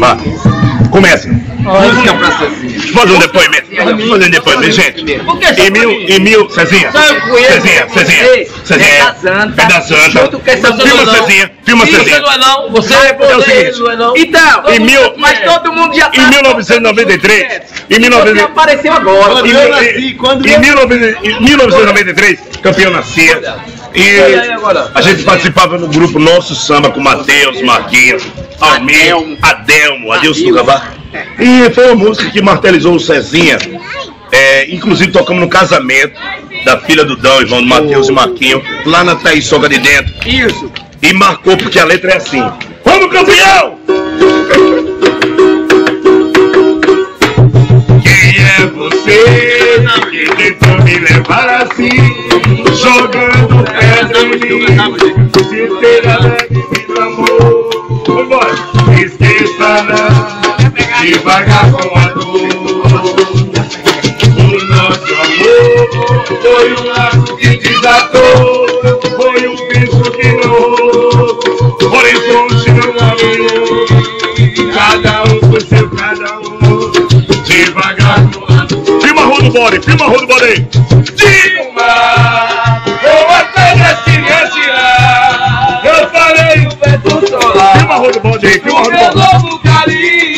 Vá. Começa. Música pra Cezinha. Deixa eu fazer um depoimento. Gente. Cezinha. Cezinha. Da Santa. Filma Cezinha. Você é o seguinte. Então, Mas todo mundo já Em 1993. Você apareceu agora. Em 1993, campeão nascia. E a gente participava no grupo Nosso Samba com Matheus, Marquinhos, Almir, Adelson do Gabá. E foi uma música que martelizou o Cezinha. Inclusive tocamos no casamento da filha do Dão, irmão do Matheus e Marquinhos, lá na Taiçoga de Dentro. Isso. E marcou porque a letra é assim. Vamos, campeão! Quem é você que tentou me levar assim, jogando pedra em mim, se ter alegre me amor? Vambora! Esqueça não, devagar com a dor. O nosso amor foi um laço que desatou, foi um peso que não, horizonte não abriu, cada um com seu cada um. Devagar com a dor. Filma a rua do bode, Dilma, vou apenas silenciar. Eu falei o vento solar. Filma a rua do bode, Meu novo carinho.